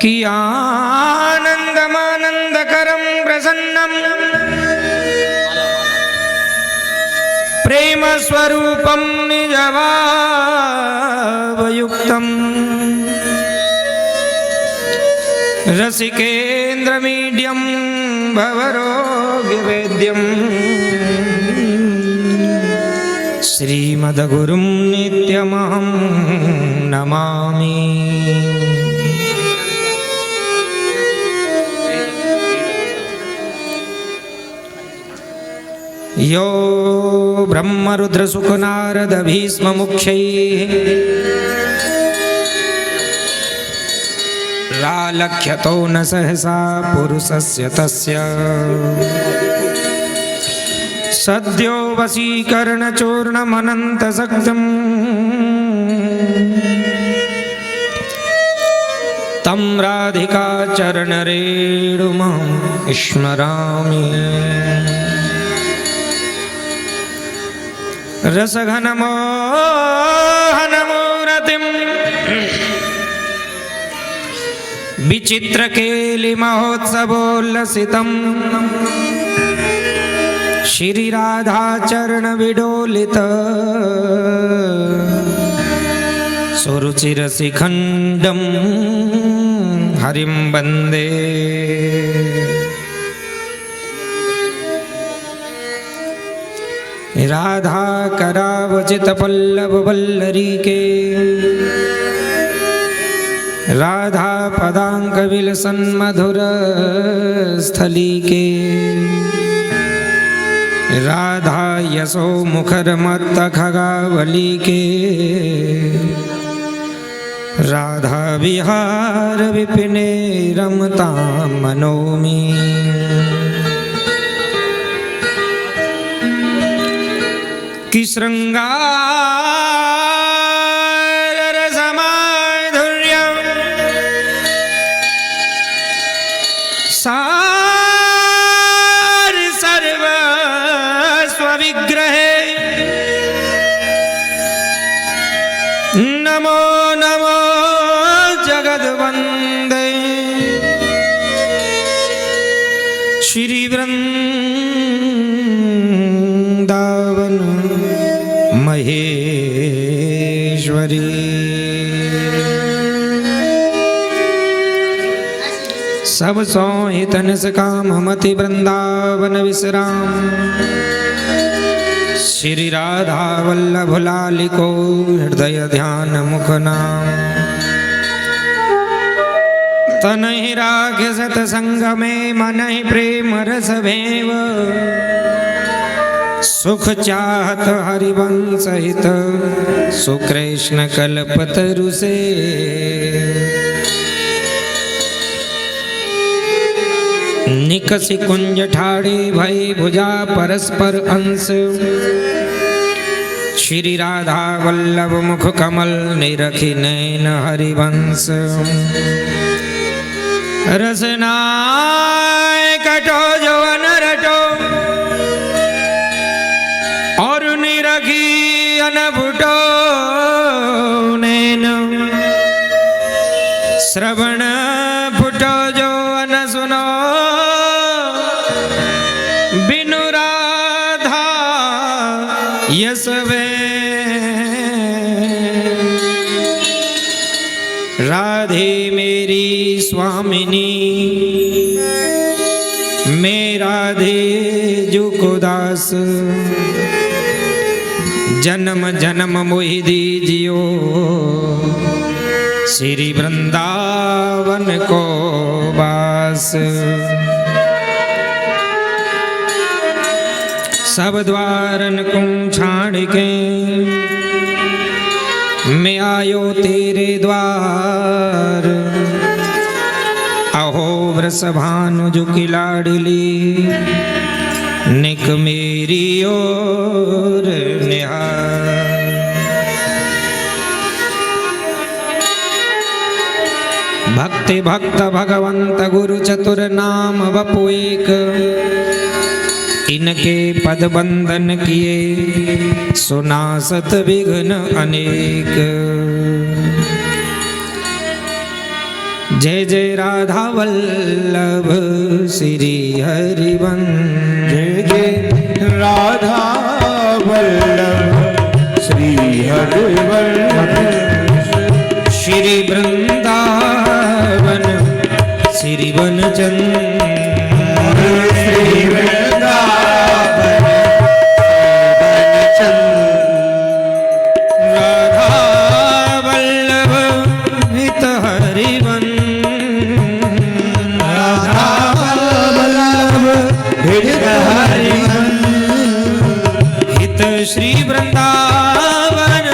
कि आनंदमानंदकरं प्रसन्नं प्रेम स्वरूपं निजभावयुक्तं रसिकेन्द्रमीड्यं भवरोग्यवेद्यं श्रीमद्गुरुं नित्यमहं नमामि। यो ब्रह्मरुद्रसुखनारद भीष्ममुख्यैः रालक्ष्यतो न सहसा पुरुषस्य तस्य सद्यो वशीकरणचूर्णमनन्तशक्तिम् तं राधिकाचरणरेणुमहं स्मरामि। रसघनमोहनमूर्तिं विचित्रकेलिमहोत्सवोल्लसितं श्रीराधाचरणविडोलित सुरुचिरशिखण्डं हरिं वन्दे। राधा करावचित पल्लव वल्लरी के राधा पदांक विलसन मधुर स्थली के राधा यशो मुखर मत्त खगावली के राधा विहार विपिने रमता मनोमी। कि श्रृंगार रसमाधुर्यं सार सर्वस्व विग्रहे नमो नमो जगद्वंदे श्री वृंदावन महेश्वरी। सब सोहितन सकाम मति वृंदावन विश्राम श्री राधा वल्लभ लालिको हृदय ध्यान मुख नाम। तनहि राग सतसंग में मनहि प्रेम रस भेव सुख चाहत हरिवंश हित सुकृष्ण कल्पतरु से। निकसि कुंज ठाड़ी भई भुजा परस्पर अंश श्री राधा वल्लभ मुख कमल निरखि नैन हरिवंश। रसनाय कटो जो अनरटो और निरखी अनभुटो नैन श्रवण फुटो जो अन सुनो बिनु राधा यसवे। राधे मेरी स्वामिनी मैं राधे जो को दास जन्म जन्म मोहि दीजियो श्री वृंदावन को वास। सब द्वारन को छाड़ के मैं आयो तेरे द्वार। अहो वृषभानु जो की लाडली निक मेरी ओर निहार। भक्ति भक्त भगवंत गुरु चतुर नाम बपु एक इनके पद बंधन किए सुनासत विघ्न अनेक। जय जय राधा वल्लभ श्री हरिवंश। जय जय राधा वल्लभ श्री हरिवंश। श्री वृंदावन श्री वनचंद्र। श्री वृंदावन राधा वल्लभ हित हरिवंश। हित श्री वृंदावन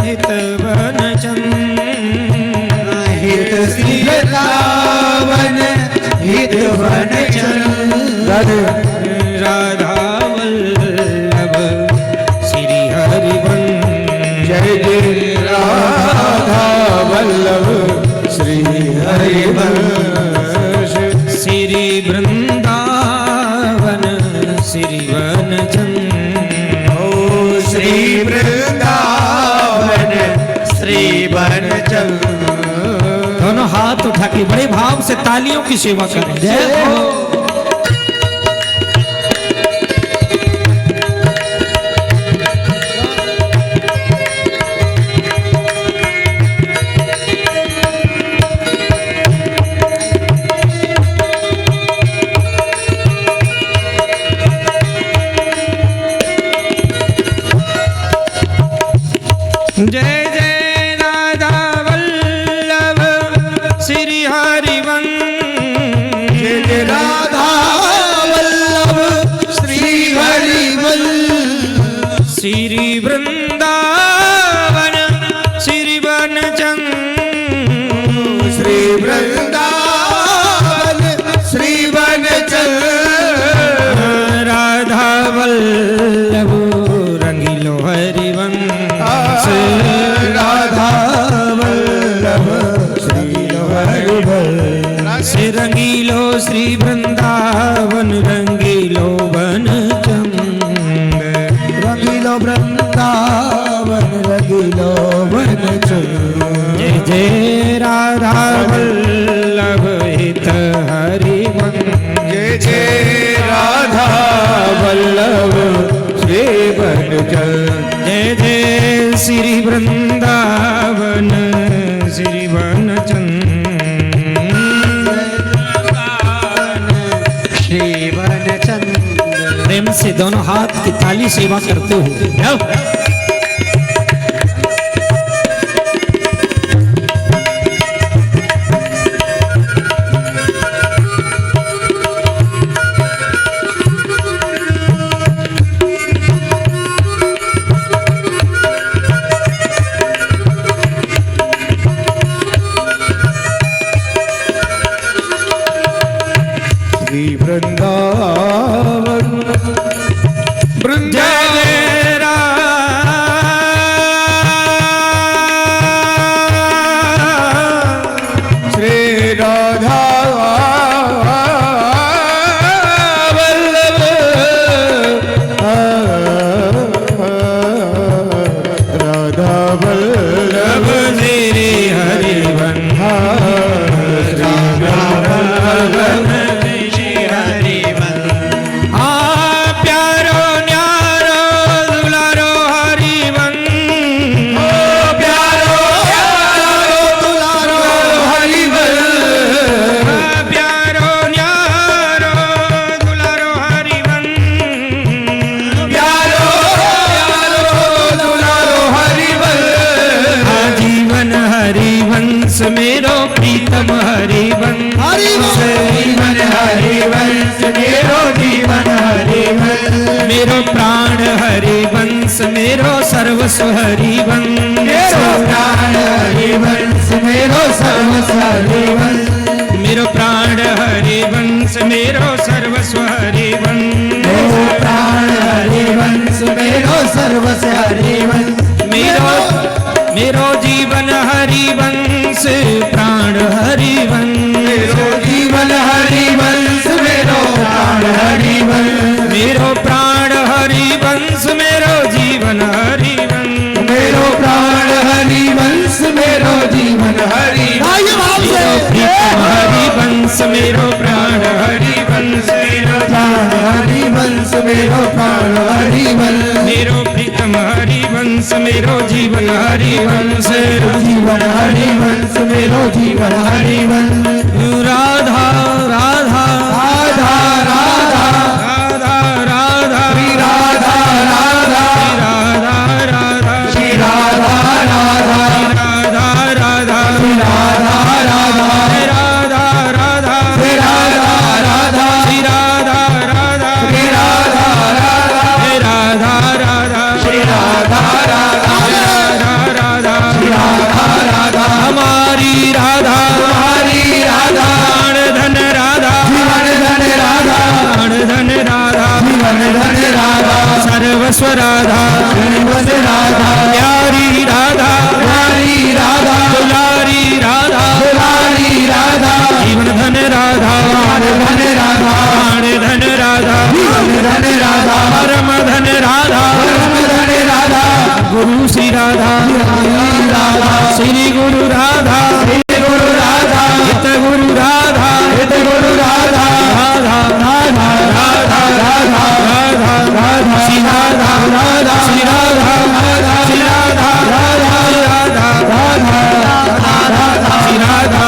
हित वनचंद्र। हित श्री वृंदावन हित वनचंद्र। राधा वल्लभ श्री हरिवंश। जय जय राधा वल्लभ श्री हरिवंश। श्री वृंदावन श्री वनचंद्र। ओ श्री वृंदावन श्री वनचंद्र। दोनों हाथ उठा के बड़े भाव से तालियों की सेवा करें। जय हो। जय जय राधा वल्लभ श्री हरिवंश। जय जय राधा वल्लभ श्री हरिवंश। श्री वृंदावन श्री वनचंद्र। श्री वृंदावन श्री वनचंद्र। राधा वल्लभ रंगीलो हरिवंश। राधा वल्लभ श्री हरिवंश। रंगीलो श्री वृंदावन रंगीलो वनचंद्र। रंगीलो वृंदावन रंगीलो वनचंद्र। जय जय राधा वल्लभ हित हरिवंश। जय जय राधा वल्लभ श्री वनचंद्र। जय जय श्री वृंदावन श्री वनचंद्र। श्री वनचंद्र। प्रेम से दोनों हाथ की ताली सेवा करते हुए जाओ। श्री वृंदावन श्री राधा वल्लभ राधा वल्लभ श्री हरिवंश। प्यारो न्यारो दुलारो हरिवंश। प्यारो दुलारो हरिवंश। प्यारो न्यारो दुलारो हरिवंश। प्यारो दुलारो हरिवंश। आजीवन हरिवंश मेरो प्रीतम हरिवंश। जीवन हरिवंश मेरो जीवन हरिवंश। मेरो प्राण हरिवंश मेरो सर्वस्व हरिवंश। मेरो प्राण हरिवंश मेरो सर्वस्व हरिवंश। मेरो प्राण हरिवंश मेरो सर्वस्व हरिवंश। मेरो प्राण हरिवंश मेरो सर्वस्व हरिवंश। मेरो जीवन हरिवंश प्राण हरिवंश। मेरो जीवन हरिवंश मेरो प्राण हरिवंश। मेरो प्राण हरिवंश मेरो जीवन हरिवंश। मेरो प्राण हरिवंश मेरो जीवन हरिवंश। मेरो प्रीतम मेरो प्राण हरिवंश मेरो प्रीतम हरिवंश मेरो जीवन हरिवंश जीवन हरिवंश मेरो जीवन हरिवंश राधा राधा राधा राधा राधा राधा श्री राधा राधा राधा राधा श्री राधा राधा राधा राधा श्री राधा राधा राधा राधा श्री राधा राधा श्री राधा राधा श्री राधा राधा श्री राधा राधा श्री राधा राधा राधा श्री राधा राधा हमारी राधा हमारी राधा प्राण धन राधा जीवन धन राधा प्राण धन राधा जीवन धन राधा सर्वस्व राधा सर्वस राधा प्यारी राधा प्यारी राधा दुलारी राधा दुलारी राधा जीवन धन राधा धन राधा प्राण धन राधा जीवन धन राधा परम धन राधा परम धन राधा गुरु श्री राधा राधा श्री गुरु राधा श्री गुरु राधा हित गुरु राधा हित गुरु राधा राधा राधा राधा राधा राधा राधा श्री राधा राधा श्री राधा राधा श्री राधा राधा राधा राधा राधा श्री राधा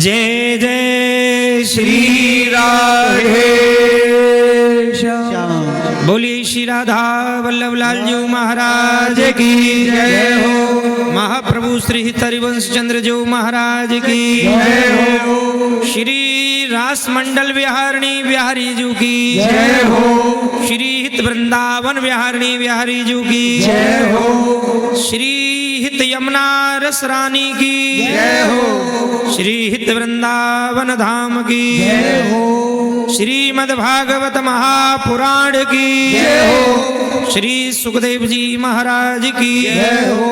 जय जय श्री राधे श्याम बोलिए श्री राधा वल्लभ लाल जी महाराज की जय हो। महाप्रभु श्री हित हरिवंश चंद्र जी महाराज की जय हो श्री रास मंडल विहारिणी बिहारी जी की जय हो श्री हित वृंदावन विहारिणी बिहारी जी की जय हो श्री हित यमुना रस रानी की जय हो श्री हित वृंदावन धाम की जय हो श्रीमद् भागवत महापुराण की जय हो श्री सुखदेव जी महाराज की जय हो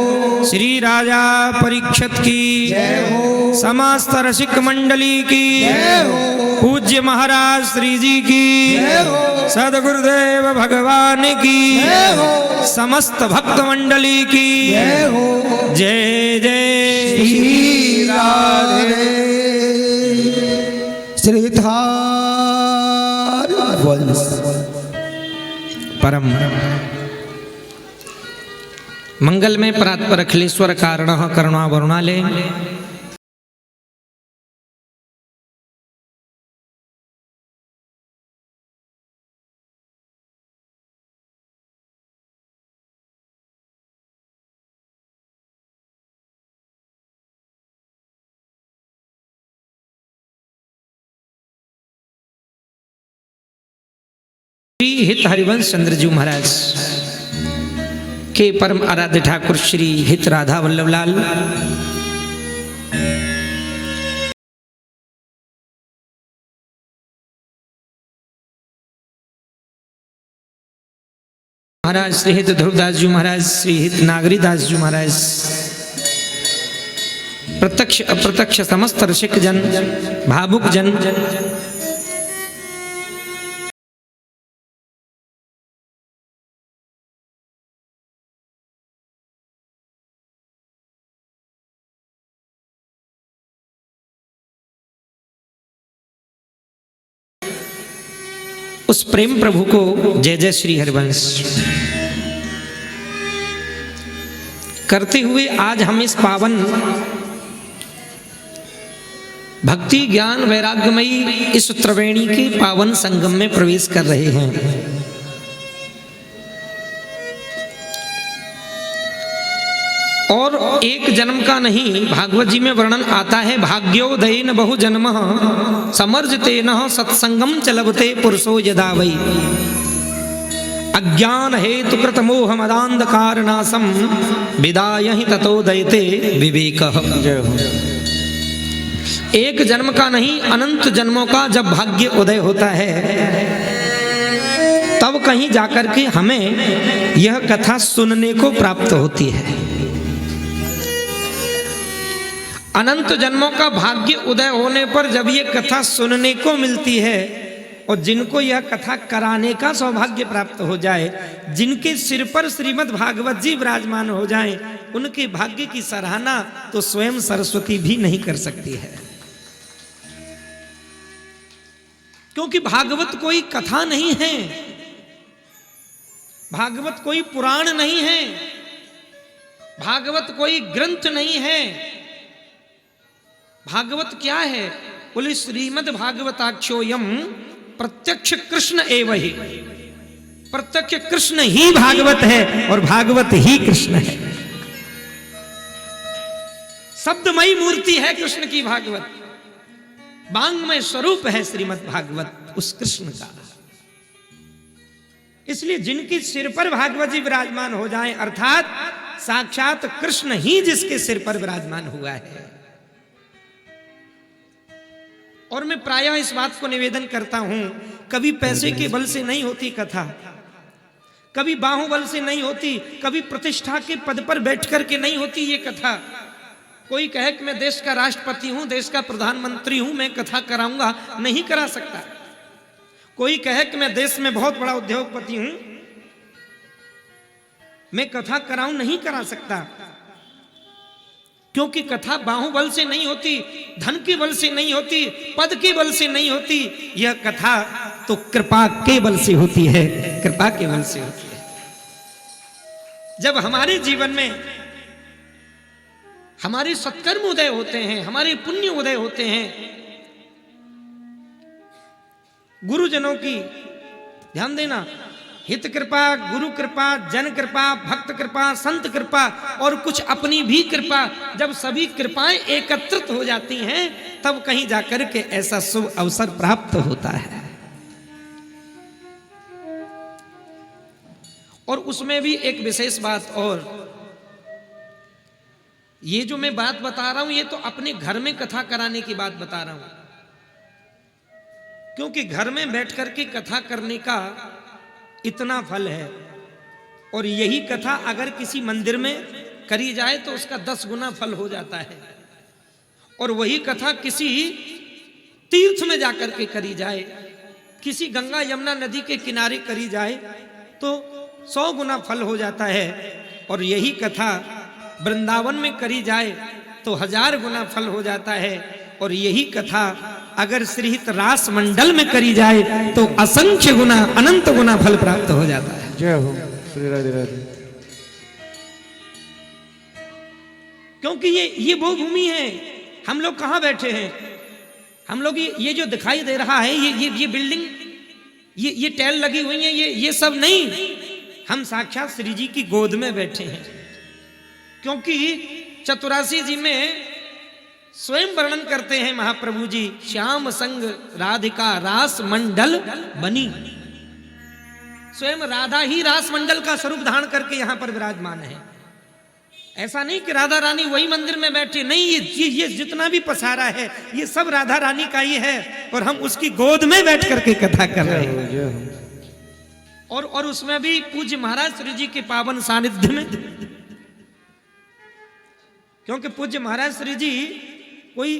श्री राजा परीक्षित की जय हो समस्त रसिक मंडली की जय हो पूज्य महाराज श्री जी की जय हो सदगुरुदेव भगवान की जय हो समस्त भक्त मंडली की जय हो जय जय श्री राधे श्रीधार वंश परम मंगल में परात्पर अखिलेश्वर कारण करुणा वरुणाले श्री हित हरिवंश चंद्र जी महाराज के परम आराध्य ठाकुर श्री हित राधा वल्लभ लाल महाराज श्री हित ध्रुवदास जी महाराज श्री हित नागरीदास जी महाराज प्रत्यक्ष अप्रत्यक्ष समस्त रसिक जन भावुक जन उस प्रेम प्रभु को जय जय श्री हरिवंश करते हुए आज हम इस पावन भक्ति ज्ञान वैराग्यमयी इस त्रिवेणी के पावन संगम में प्रवेश कर रहे हैं। और एक जन्म का नहीं, भागवत जी में वर्णन आता है, भाग्योदयेन बहु जन्म समर्जते न सत्संगम चलवते पुरुषो यदा वै अज्ञान हेतु कृत मोह मदांधकार नासम विदाय ही ततोदयते विवेक। एक जन्म का नहीं, अनंत जन्मों का जब भाग्य उदय होता है तब कहीं जाकर के हमें यह कथा सुनने को प्राप्त होती है। अनंत जन्मों का भाग्य उदय होने पर जब ये कथा सुनने को मिलती है और जिनको यह कथा कराने का सौभाग्य प्राप्त हो जाए, जिनके सिर पर श्रीमद् भागवत जी विराजमान हो जाएं, उनके भाग्य की सराहना तो स्वयं सरस्वती भी नहीं कर सकती है। क्योंकि भागवत कोई कथा नहीं है, भागवत कोई पुराण नहीं है, भागवत कोई ग्रंथ नहीं है। भागवत क्या है? बोले श्रीमद् भागवताख्योयम प्रत्यक्ष कृष्ण एव ही। प्रत्यक्ष कृष्ण ही भागवत है और भागवत ही कृष्ण है। शब्दमयी मूर्ति है कृष्ण की भागवत, वांग्मय स्वरूप है श्रीमद् भागवत उस कृष्ण का। इसलिए जिनके सिर पर भागवत जी विराजमान हो जाएं, अर्थात साक्षात कृष्ण ही जिसके सिर पर विराजमान हुआ है। और मैं प्रायः इस बात को निवेदन करता हूं, कभी पैसे के बल से नहीं होती कथा, कभी बाहुबल से नहीं होती, कभी प्रतिष्ठा के पद पर बैठ करके नहीं होती ये कथा। कोई कहे कि मैं देश का राष्ट्रपति हूं, देश का प्रधानमंत्री हूं, मैं कथा कराऊंगा, नहीं करा सकता। कोई कहे कि मैं देश में बहुत बड़ा उद्योगपति हूं, मैं कथा कराऊं, नहीं करा सकता। क्योंकि कथा बाहुबल से नहीं होती, धन के बल से नहीं होती, पद के बल से नहीं होती। यह कथा तो कृपा के बल से होती है, कृपा के बल से होती है। जब हमारे जीवन में हमारे सत्कर्म उदय होते हैं, हमारे पुण्य उदय होते हैं, गुरुजनों की ध्यान देना, हित कृपा, गुरु कृपा, जन कृपा, भक्त कृपा, संत कृपा और कुछ अपनी भी कृपा, जब सभी कृपाएं एकत्रित हो जाती हैं, तब कहीं जाकर के ऐसा शुभ अवसर प्राप्त होता है। और उसमें भी एक विशेष बात, और ये जो मैं बात बता रहा हूं, ये तो अपने घर में कथा कराने की बात बता रहा हूं। क्योंकि घर में बैठ करके कथा करने का इतना फल है, और यही कथा अगर किसी मंदिर में करी जाए तो उसका 10 गुना फल हो जाता है। और वही कथा किसी तीर्थ में जाकर के करी जाए, किसी गंगा यमुना नदी के किनारे करी जाए तो 100 गुना फल हो जाता है। और यही कथा वृंदावन में करी जाए तो 1000 गुना फल हो जाता है। और यही कथा अगर श्रीहित रास मंडल में करी जाए तो असंख्य गुना, अनंत गुना फल प्राप्त हो जाता है। जय हो श्री राधे राधे। क्योंकि ये वो भूमि है, हम लोग कहां बैठे हैं, हम लोग ये जो दिखाई दे रहा है, ये बिल्डिंग, ये टैल लगी हुई है, ये सब नहीं, हम साक्षात श्री जी की गोद में बैठे हैं। क्योंकि चतुरासी जी में स्वयं वर्णन करते हैं महाप्रभु जी, श्याम संग राधिका रास मंडल बनी। स्वयं राधा ही रास मंडल का स्वरूप धारण करके यहां पर विराजमान है। ऐसा नहीं कि राधा रानी वही मंदिर में बैठे, नहीं, ये जितना भी पसारा है ये सब राधा रानी का ही है, और हम उसकी गोद में बैठ करके कथा कर रहे हैं। और उसमें भी पूज्य महाराज श्री जी के पावन सानिध्य में। क्योंकि पूज्य महाराज श्री जी कोई,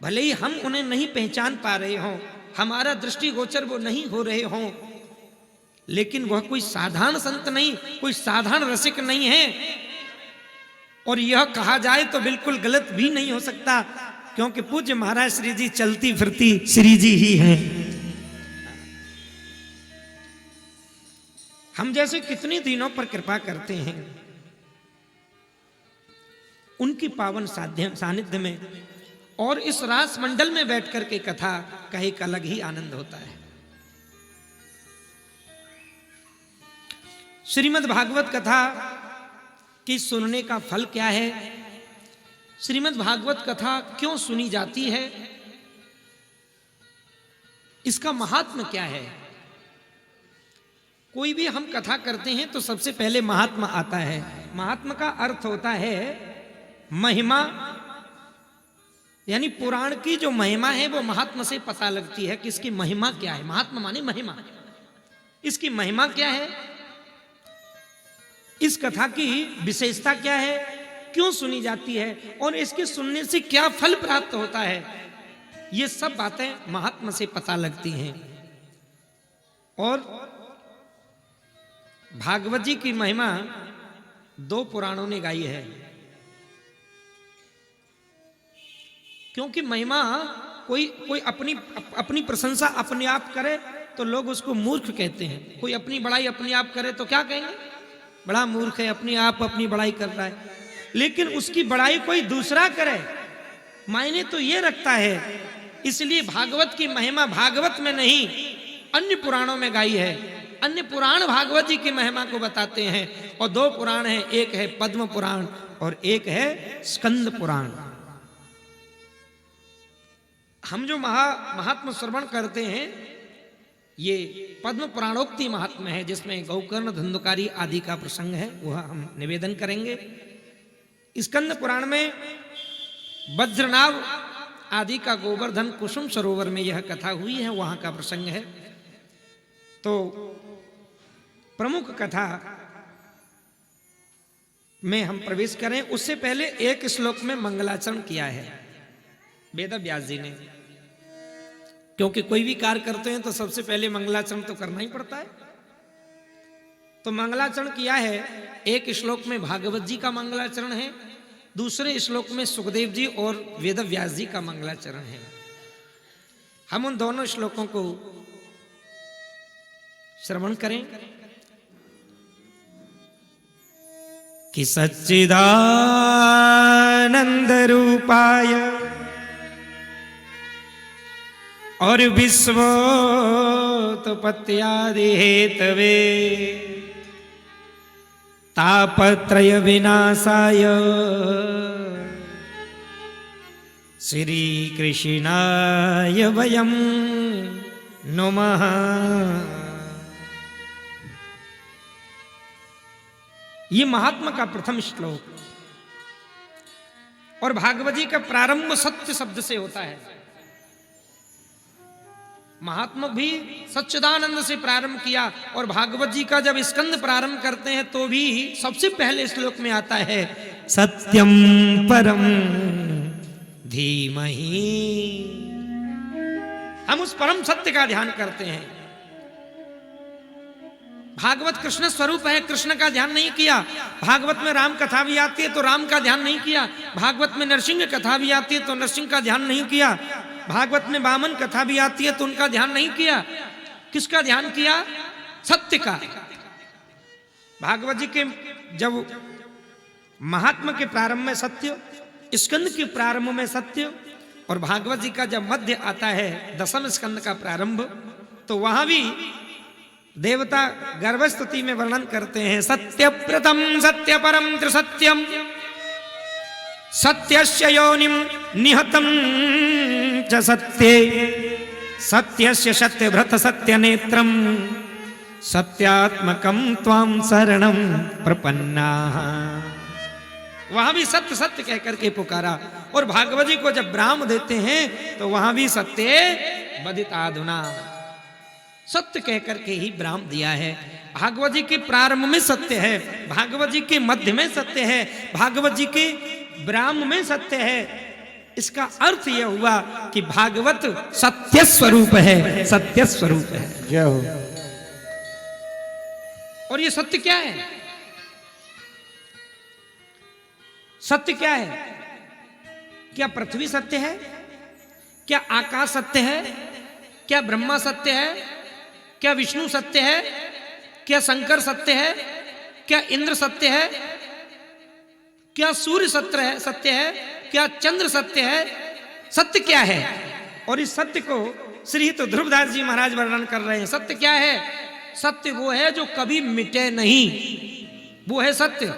भले ही हम उन्हें नहीं पहचान पा रहे हों, हमारा दृष्टिगोचर वो नहीं हो रहे हों, लेकिन वह कोई साधारण संत नहीं, कोई साधारण रसिक नहीं है। और यह कहा जाए तो बिल्कुल गलत भी नहीं हो सकता, क्योंकि पूज्य महाराज श्री जी चलती फिरती श्री जी ही हैं। हम जैसे कितने दिनों पर कृपा करते हैं, उनकी पावन सानिध्य में और इस रास मंडल में बैठ करके कथा का एक अलग ही आनंद होता है। श्रीमद् भागवत कथा की सुनने का फल क्या है, श्रीमद् भागवत कथा क्यों सुनी जाती है, इसका महात्म्य क्या है। कोई भी हम कथा करते हैं तो सबसे पहले महात्मा आता है। महात्मा का अर्थ होता है महिमा, यानी पुराण की जो महिमा है वो महात्मा से पता लगती है कि इसकी महिमा क्या है। महात्मा माने महिमा। इसकी महिमा क्या है, इस कथा की विशेषता क्या है, क्यों सुनी जाती है और इसके सुनने से क्या फल प्राप्त होता है, ये सब बातें महात्मा से पता लगती हैं। और भागवत जी की महिमा 2 पुराणों ने गाई है। क्योंकि महिमा कोई अपनी प्रशंसा अपने आप करे तो लोग उसको मूर्ख कहते हैं। कोई अपनी बड़ाई अपने आप करे तो क्या कहेंगे, बड़ा मूर्ख है, अपनी आप अपनी बड़ाई कर रहा है। लेकिन उसकी बड़ाई कोई दूसरा करे मायने तो ये रखता है। इसलिए भागवत की महिमा भागवत में नहीं अन्य पुराणों में गाई है। अन्य पुराण भागवत जी की महिमा को बताते हैं। और 2 पुराण हैं, एक है पद्म पुराण और एक है स्कंद पुराण। हम जो महात्मा श्रवण करते हैं ये पद्म पुराणोक्ति महात्मा है, जिसमें गौकर्ण धुंधकारी आदि का प्रसंग है, वह हम निवेदन करेंगे। स्कंद पुराण में वज्रनाभ आदि का गोवर्धन कुसुम सरोवर में यह कथा हुई है, वहां का प्रसंग है। तो प्रमुख कथा में हम प्रवेश करें उससे पहले एक श्लोक में मंगलाचरण किया है वेद व्यास जी ने। क्योंकि कोई भी कार्य करते हैं तो सबसे पहले मंगलाचरण तो करना ही पड़ता है। तो मंगलाचरण किया है। एक श्लोक में भागवत जी का मंगलाचरण है, दूसरे श्लोक में सुखदेव जी और वेद व्यास जी का मंगलाचरण है। हम उन दोनों श्लोकों को श्रवण करें कि सच्चिदानंद रूपाय और विश्वोत्पत्त्यादि हेतवे तापत्रय विनाशाय श्री कृष्णाय वयं नमः। ये महात्मा का प्रथम श्लोक और भागवत जी का प्रारंभ सत्य शब्द से होता है। महात्मा भी सच्चिदानंद से प्रारंभ किया और भागवत जी का जब स्कंद प्रारंभ करते हैं तो भी सबसे पहले श्लोक में आता है सत्यम परम धीमहि। हम उस परम सत्य का ध्यान करते हैं। भागवत कृष्ण स्वरूप है, कृष्ण का ध्यान नहीं किया। भागवत में राम कथा भी आती है तो राम का ध्यान नहीं किया। भागवत में नरसिंह कथा भी आती है तो नरसिंह का ध्यान नहीं किया। भागवत में वामन कथा भी आती है तो उनका ध्यान नहीं किया। किसका ध्यान किया? सत्य का। भागवत जी के जब महात्मा के प्रारंभ में सत्य, स्कंद के प्रारंभ में सत्य और भागवत जी का जब मध्य आता है दशम स्कंद का प्रारंभ, तो वहां भी देवता गर्भस्तुति में वर्णन करते हैं सत्य प्रथम सत्य परम त्रिसत्यम सत्यस्य योनिम निहतम च सत्ये सत्यस्य सत्यभृत सत्यनेत्रम सत्यात्मकम त्वां शरणं प्रपन्नाः। वहां भी सत्य सत्य कह करके पुकारा। और भागवत जी को जब ब्राह्म देते हैं तो वहां भी सत्य बदिताधुना, सत्य कह करके ही ब्राह्म दिया है। भागवत जी के प्रारंभ में सत्य है, भागवत जी के मध्य में सत्य है, भागवत जी के ब्राह्म में सत्य है। इसका अर्थ यह हुआ कि भागवत सत्य स्वरूप है, सत्य स्वरूप है। जय हो। और ये सत्य क्या है? सत्य क्या है? क्या पृथ्वी सत्य है? क्या आकाश सत्य है? क्या ब्रह्मा सत्य है? क्या विष्णु सत्य है? क्या शंकर सत्य है? क्या इंद्र सत्य है? क्या सूर्य सत्य है? क्या चंद्र सत्य है? सत्य क्या है? और इस सत्य को श्री तो ध्रुवदास जी महाराज वर्णन कर रहे हैं। सत्य क्या है? सत्य वो है जो कभी मिटे नहीं, वो है सत्य।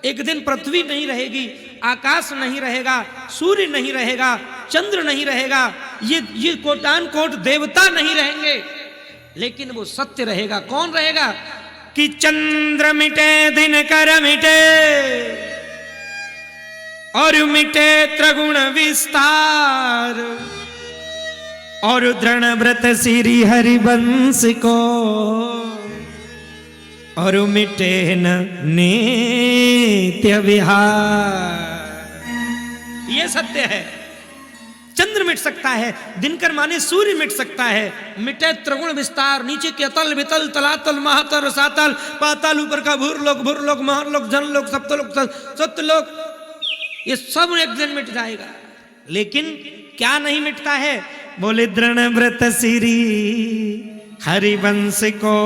एक दिन पृथ्वी नहीं रहेगी, आकाश नहीं रहेगा, सूर्य नहीं रहेगा, चंद्र नहीं रहेगा, ये कोटान कोट देवता नहीं रहेंगे, लेकिन वो सत्य रहेगा। कौन रहेगा? कि चंद्र मिटे दिनकर मिटे और मिटे त्रिगुण विस्तार और दृढ़ व्रत श्री हरिवंश को और मिटे न नित्य विहार। ये सत्य है। चंद्र मिट सकता है, दिनकर माने सूर्य मिट सकता है, मिटे त्रिगुण विस्तार, नीचे के अतल वितल तलातल महातल रसातल पाताल, ऊपर का भूरलोक महारलोक जनलोक सप्तलोक सत्यलोक, ये सब एक दिन मिट जाएगा। लेकिन क्या नहीं मिटता है? बोले दृढ़ व्रत सिरी हरिवंश को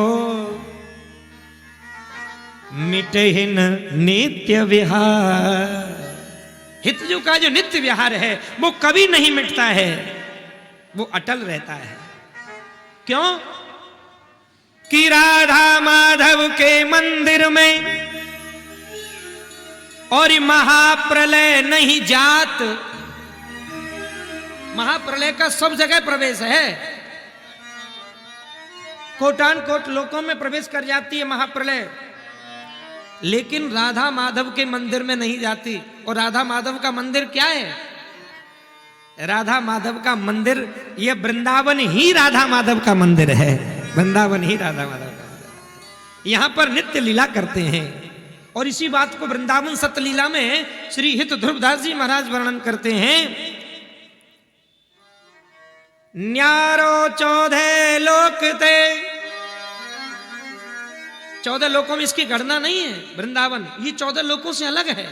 मिटे न नित्य विहार। हितजू का जो नित्य विहार है वो कभी नहीं मिटता है, वो अटल रहता है। क्यों? कि राधा माधव के मंदिर में और महाप्रलय नहीं जात। महाप्रलय का सब जगह प्रवेश है, कोटान कोट लोकों में प्रवेश कर जाती है महाप्रलय, लेकिन राधा माधव के मंदिर में नहीं जाती। और राधा माधव का मंदिर क्या है? राधा माधव का मंदिर, यह वृंदावन ही राधा माधव का मंदिर है। वृंदावन ही राधा माधव का मंदिर है। यहां पर नित्य लीला करते हैं। और इसी बात को वृंदावन सतलीला में श्री हित ध्रुवदास जी महाराज वर्णन करते हैं। न्यारो 14 लोक ते, 14 लोकों में इसकी गणना नहीं है। वृंदावन ये 14 लोकों से अलग है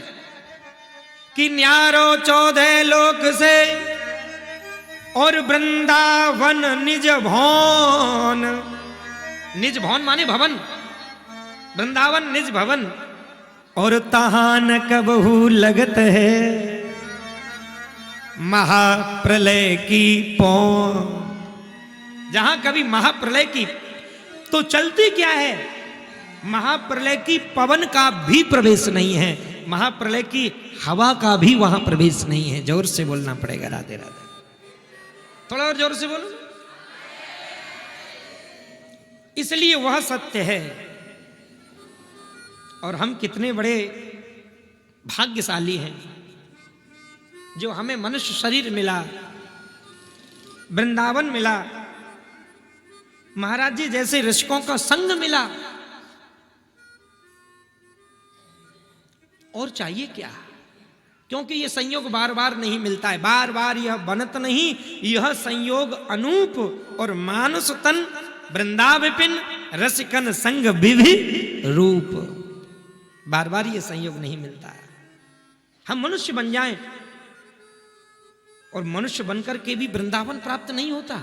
कि न्यारो 14 लोक से और वृंदावन निज भवन। निज भवन माने भवन, वृंदावन निज भवन। और तहां न कबहू लगत है महाप्रलय की पौं। जहां कभी महाप्रलय की तो चलती क्या है? महाप्रलय की पवन का भी प्रवेश नहीं है, महाप्रलय की हवा का भी वहां प्रवेश नहीं है। जोर से बोलना पड़ेगा राधे राधे, थोड़ा और जोर से बोलो। इसलिए वह सत्य है। और हम कितने बड़े भाग्यशाली हैं जो हमें मनुष्य शरीर मिला, वृंदावन मिला, महाराज जी जैसे ऋषिकों का संग मिला। और चाहिए क्या? क्योंकि यह संयोग बार बार नहीं मिलता है, बार बार यह बनत नहीं। यह संयोग अनूप और मानुष तन वृंदाविपिन रसिकन संग विधि रूप। बार बार यह संयोग नहीं मिलता है। हम मनुष्य बन जाएं, और मनुष्य बनकर के भी वृंदावन प्राप्त नहीं होता।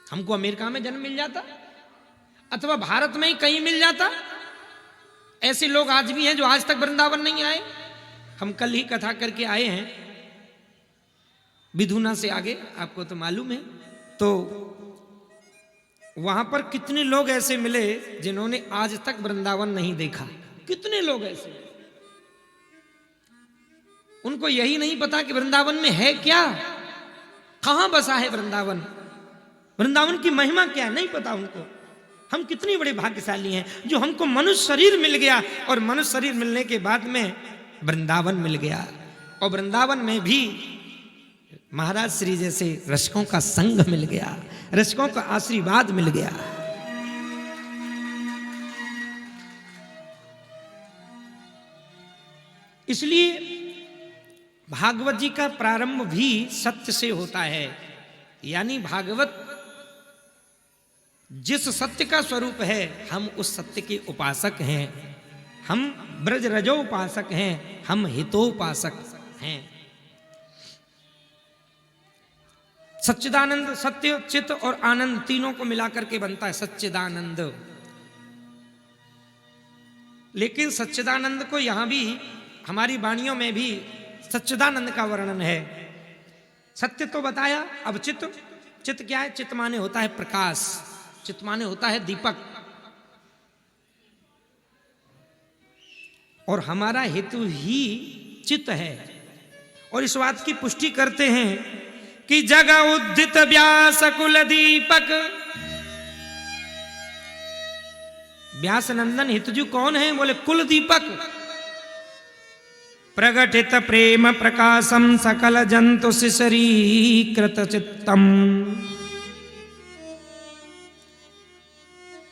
हमको अमेरिका में जन्म मिल जाता अथवा भारत में ही कहीं मिल जाता। ऐसे लोग आज भी हैं जो आज तक वृंदावन नहीं आए। हम कल ही कथा करके आए हैं विधुना से आगे, आपको तो मालूम है। तो वहां पर कितने लोग ऐसे मिले जिन्होंने आज तक वृंदावन नहीं देखा। कितने लोग ऐसे, उनको यही नहीं पता कि वृंदावन में है क्या, कहां बसा है वृंदावन, वृंदावन की महिमा क्या है, नहीं पता उनको। हम कितनी बड़े भाग्यशाली हैं जो हमको मनुष्य शरीर मिल गया, और मनुष्य शरीर मिलने के बाद में वृंदावन मिल गया। और वृंदावन में भी महाराज श्री जैसे रसिकों का संग मिल गया, रसिकों का आशीर्वाद मिल गया। इसलिए भागवत जी का प्रारंभ भी सत्य से होता है। यानी भागवत जिस सत्य का स्वरूप है, हम उस सत्य के उपासक हैं। हम ब्रज रजो उपासक हैं, हम हितोपासक हैं। सच्चिदानंद, सत्य, चित और आनंद तीनों को मिलाकर के बनता है सच्चिदानंद। लेकिन सच्चिदानंद को यहां भी हमारी वाणियों में भी सच्चिदानंद का वर्णन है। सत्य तो बताया, अब चित। चित क्या है? चित माने होता है प्रकाश, चित माने होता है दीपक। और हमारा हेतु ही चित है। और इस बात की पुष्टि करते हैं कि जग उद्दित व्यास कुल दीपक। व्यास नंदन हितजू कौन है? बोले कुल दीपक। प्रगटित प्रेम प्रकाशम सकल जंतु शिशरी कृत चित्तम।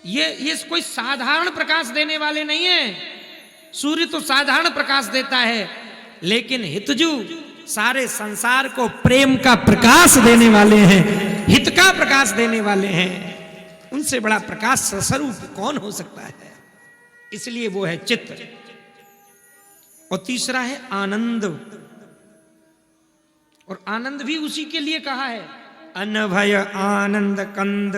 ये कोई साधारण प्रकाश देने वाले नहीं है। सूर्य तो साधारण प्रकाश देता है, लेकिन हितजू सारे संसार को प्रेम का प्रकाश देने वाले हैं, हित का प्रकाश देने वाले हैं। उनसे बड़ा प्रकाश स्वरूप कौन हो सकता है? इसलिए वो है चित्त। और तीसरा है आनंद, और आनंद भी उसी के लिए कहा है, अनभय आनंद कंद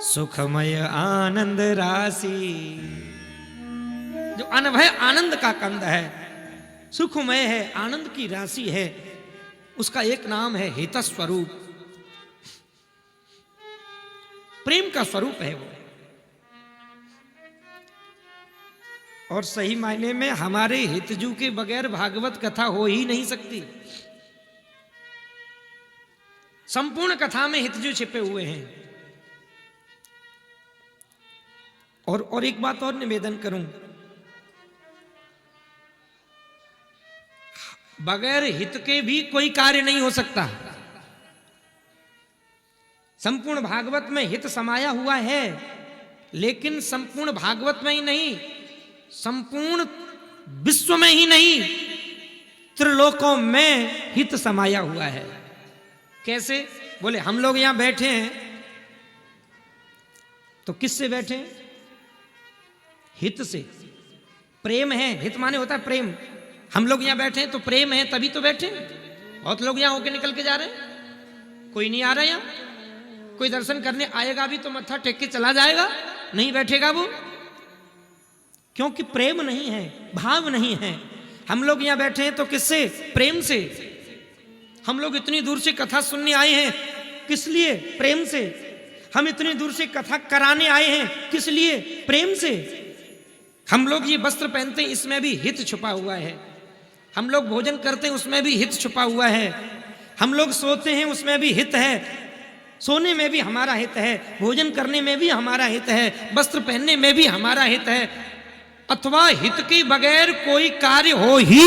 सुखमय आनंद राशि। जो अनभय आनंद का कंद है, सुखमय है, आनंद की राशि है, उसका एक नाम है हित स्वरूप। प्रेम का स्वरूप है वो। और सही मायने में हमारे हितजू के बगैर भागवत कथा हो ही नहीं सकती। संपूर्ण कथा में हितजू छिपे हुए हैं। और एक बात और निवेदन करूं, बगैर हित के भी कोई कार्य नहीं हो सकता। संपूर्ण भागवत में हित समाया हुआ है, लेकिन संपूर्ण भागवत में ही नहीं, संपूर्ण विश्व में ही नहीं, त्रिलोकों में हित समाया हुआ है। कैसे? बोले हम लोग यहां बैठे हैं तो किससे बैठे हैं? हित से। प्रेम है, हित माने होता है प्रेम। हम लोग यहां बैठे हैं तो प्रेम है, तभी तो बैठे। बहुत लोग यहां होके निकल के जा रहे हैं, कोई नहीं आ रहा यहां। कोई दर्शन करने आएगा भी तो मत्था टेक के चला जाएगा, नहीं बैठेगा वो, क्योंकि प्रेम नहीं है, भाव नहीं है। हम लोग यहां बैठे हैं तो किससे? प्रेम से। हम लोग इतनी दूर से कथा सुनने आए हैं, किस लिए? प्रेम से। हम इतनी दूर से कथा कराने आए हैं, किस लिए? प्रेम से। हम लोग ये वस्त्र पहनते हैं, इसमें भी हित छुपा हुआ है। हम लोग भोजन करते हैं, उसमें भी हित छुपा हुआ है। हम लोग सोते हैं, उसमें भी हित है। सोने में भी हमारा हित है, भोजन करने में भी हमारा हित है, वस्त्र पहनने में भी हमारा हित है। अथवा हित के बगैर कोई कार्य हो ही नहीं।